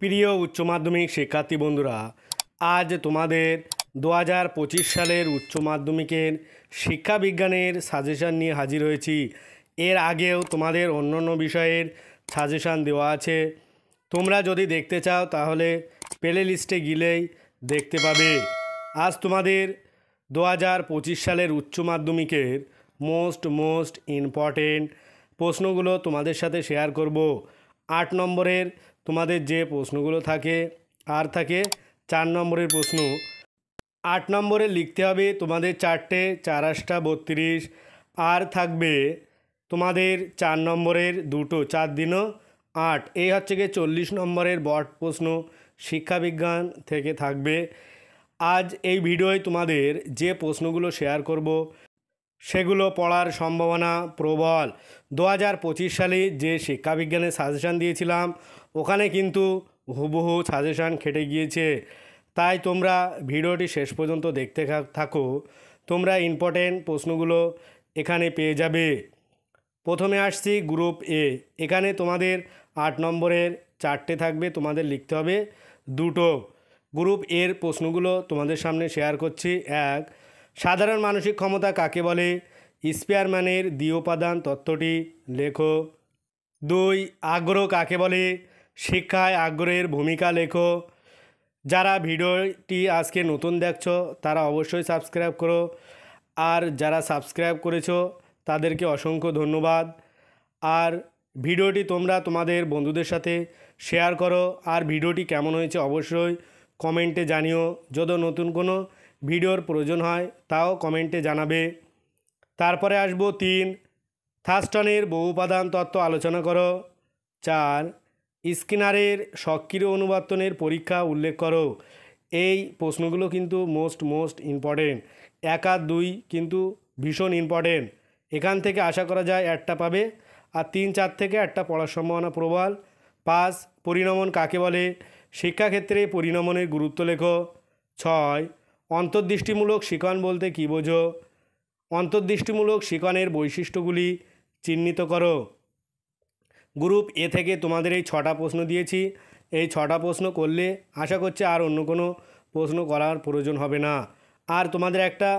প্রিয় উচ্চ মাধ্যমিক শিক্ষার্থী বন্ধুরা, আজ তোমাদের 2025 সালের উচ্চ মাধ্যমিকের শিক্ষা বিজ্ঞানের সাজেশান নিয়ে হাজির হয়েছি। এর আগেও তোমাদের অন্যান্য বিষয়ের সাজেশান দেওয়া আছে। তোমরা যদি দেখতে চাও তাহলে প্লে লিস্টে গেলেই দেখতে পাবে। আজ তোমাদের 2025 সালের উচ্চ মাধ্যমিকের মোস্ট ইম্পর্টেন্ট প্রশ্নগুলো তোমাদের সাথে শেয়ার করব। 8 নম্বরের তোমাদের যে প্রশ্নগুলো থাকে আর থাকে 4 নম্বরের প্রশ্ন। 8 নম্বরে লিখতে হবে তোমাদের 4টে 4 8টা 32, আর থাকবে তোমাদের 4 নম্বরের 2টো 4 দিনও 8। এই হচ্ছে গিয়ে 40 নম্বরের বট প্রশ্ন শিক্ষাবিজ্ঞান থেকে থাকবে। আজ এই ভিডিওয় তোমাদের যে প্রশ্নগুলো শেয়ার করব সেগুলো পড়ার সম্ভাবনা প্রবল। 2025 সালে যে শিক্ষাবিজ্ঞানের সাজেশান দিয়েছিলাম ওখানে কিন্তু হুবহু সাজেশান খেটে গিয়েছে। তাই তোমরা ভিডিওটি শেষ পর্যন্ত দেখতে থাকো, তোমরা ইম্পর্টেন্ট প্রশ্নগুলো এখানে পেয়ে যাবে। প্রথমে আসছি গ্রুপ এ। এখানে তোমাদের 8 নম্বরের 4টে থাকবে, তোমাদের লিখতে হবে 2টো। গ্রুপ এর প্রশ্নগুলো তোমাদের সামনে শেয়ার করছি। 1, সাধারণ মানসিক ক্ষমতা কাকে বলে? স্পিয়ারম্যানের দ্বি-উপাদান তত্ত্বটি লেখো। 2, আগ্রহ কাকে বলে? শিক্ষায় আগ্রহের ভূমিকা লেখো। যারা ভিডিওটি আজকে নতুন দেখছো তারা অবশ্যই সাবস্ক্রাইব করো, আর যারা সাবস্ক্রাইব করেছো তাদেরকে অসংখ্য ধন্যবাদ। আর ভিডিওটি তোমরা তোমাদের বন্ধুদের সাথে শেয়ার করো, আর ভিডিওটি কেমন হয়েছে অবশ্যই কমেন্টে জানিও। যদি নতুন কোনো ভিডিওর প্রয়োজন হয় তাও কমেন্টে জানাবে। তারপরে আসবো 3, থার্স্টনের বহু-উপাদান তত্ত্ব আলোচনা করো। 4, স্কিনারের সক্রিয় অনুবর্তনের পরীক্ষা উল্লেখ করো। এই প্রশ্নগুলো কিন্তু মোস্ট ইম্পর্টেন্ট। 1 আর 2 কিন্তু ভীষণ ইম্পর্টেন্ট। এখান থেকে আশা করা যায় একটা পাবে, আর 3, 4 থেকে একটা পড়ার সম্ভাবনা প্রবল। 5, পরিণমন কাকে বলে? শিক্ষাক্ষেত্রে পরিণমনের গুরুত্ব লেখো। 6, অন্তর্দৃষ্টিমূলক শিখন বলতে কী বোঝো? অন্তর্দৃষ্টিমূলক শিখনের বৈশিষ্ট্যগুলি চিহ্নিত করো। গ্রুপ এ থেকে তোমাদের এই 6টা প্রশ্ন দিয়েছি। এই 6টা প্রশ্ন করলে আশা করছি আর অন্য কোনো প্রশ্ন করার প্রয়োজন হবে না। আর তোমাদের একটা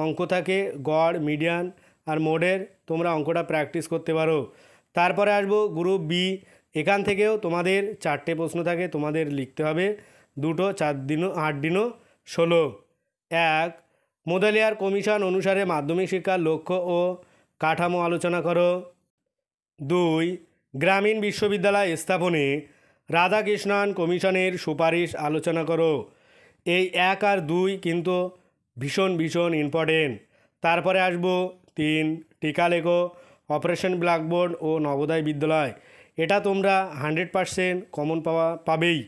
অঙ্ক থাকে গড়, মিডিয়ান আর মোডের, তোমরা অঙ্কটা প্র্যাকটিস করতে পারো। তারপরে আসবো গ্রুপ বি। এখান থেকেও তোমাদের 4টে প্রশ্ন থাকে, তোমাদের লিখতে হবে 2টো 4 দিনও 8 দিনও 16। 1, মোদালিয়ার কমিশন অনুসারে মাধ্যমিক শিক্ষার লক্ষ্য ও কাঠামো আলোচনা করো। 2, গ্রামীণ বিশ্ববিদ্যালয় স্থাপনে রাধাকৃষ্ণন কমিশনের সুপারিশ আলোচনা করো। এই 1 আর 2 কিন্তু ভীষণ ইম্পর্টেন্ট। তারপরে আসবো 3, টিকা লেখো, অপারেশন ব্ল্যাকবোর্ড ও নবোদয় বিদ্যালয়। এটা তোমরা 100% কমন পাবেই।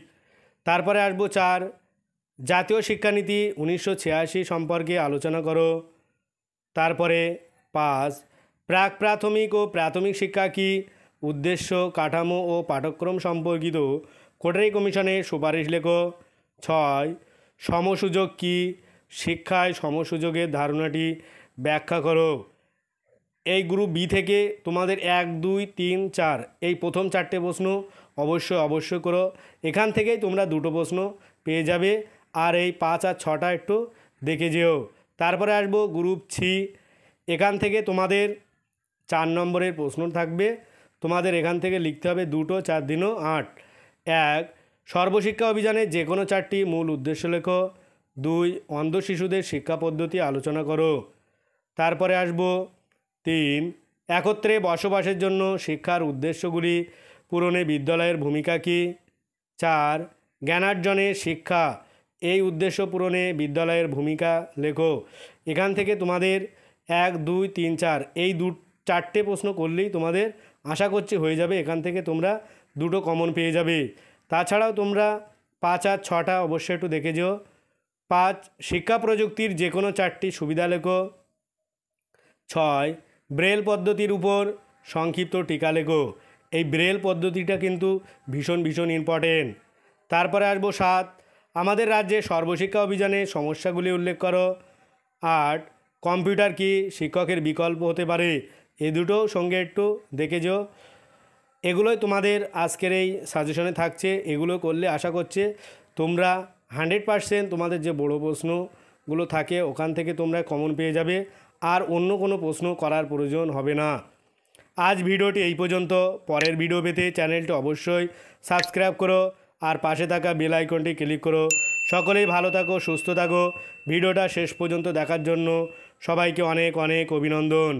তারপরে আসবো 4, জাতীয় শিক্ষানীতি 1986 সম্পর্কে আলোচনা করো। তারপরে 5, প্রাক প্রাথমিক ও প্রাথমিক শিক্ষা কী? উদ্দেশ্য, কাঠামো ও পাঠ্যক্রম সম্পর্কিত কোটারি কমিশনের সুপারিশ লেখো। 6, সমসুযোগ কী? শিক্ষায় সমসুযোগের ধারণাটি ব্যাখ্যা করো। এই গ্রুপ বি থেকে তোমাদের 1, 2, 3, 4 এই প্রথম 4টে প্রশ্ন অবশ্যই করো। এখান থেকেই তোমরা 2টো প্রশ্ন পেয়ে যাবে, আর এই 5 আর 6টা একটু দেখে যেও। তারপরে আসবো গ্রুপ সি। এখান থেকে তোমাদের 4 নম্বরের প্রশ্ন থাকবে, তোমাদের এখান থেকে লিখতে হবে 2টো 4 দিনও 8। 1, সর্বশিক্ষা অভিযানের যে কোনো 4টি মূল উদ্দেশ্য লেখো। 2, অন্ধ শিশুদের শিক্ষা পদ্ধতি আলোচনা করো। তারপরে আসবো 3, একত্রে বসবাসের জন্য শিক্ষার উদ্দেশ্যগুলি পূরণে বিদ্যালয়ের ভূমিকা কী? 4, জ্ঞানার্জনের শিক্ষা এই উদ্দেশ্য পূরণে বিদ্যালয়ের ভূমিকা লেখো। এখান থেকে তোমাদের 1, 2, 3, 4 এই 4টে প্রশ্ন করলেই তোমাদের আশা করছি হয়ে যাবে। এখান থেকে তোমরা 2টো কমন পেয়ে যাবে। তাছাড়াও তোমরা 5 আর 6টা অবশ্যই একটু দেখে যেও। 5, শিক্ষা প্রযুক্তির যে কোনো 4টি সুবিধা লেখো। 6, ব্রেল পদ্ধতির উপর সংক্ষিপ্ত টিকা লেখো। এই ব্রেল পদ্ধতিটা কিন্তু ভীষণ ইম্পর্টেন্ট। তারপরে আসবো 7, আমাদের রাজ্যে সর্বশিক্ষা অভিযানে সমস্যাগুলি উল্লেখ করো। 8, কম্পিউটার কি শিক্ষকের বিকল্প হতে পারে? এই দুটো সঙ্গে একটু দেখে যেও। এগুলোই তোমাদের আজকের এই সাজেশনে থাকছে। এগুলো করলে আশা করছে তোমরা 100% তোমাদের যে বড় প্রশ্নগুলো থাকে ওখান থেকে তোমরা কমন পেয়ে যাবে, আর অন্য কোনো প্রশ্ন করার প্রয়োজন হবে না। আজ ভিডিওটি এই পর্যন্ত। পরের ভিডিও পেতে চ্যানেলটি অবশ্যই সাবস্ক্রাইব করো আর পাশে থাকা বেল আইকনটি ক্লিক করো। সকলেই ভালো থাকো, সুস্থ থাকো। ভিডিওটা শেষ পর্যন্ত দেখার জন্য সবাইকে অনেক অনেক অভিনন্দন।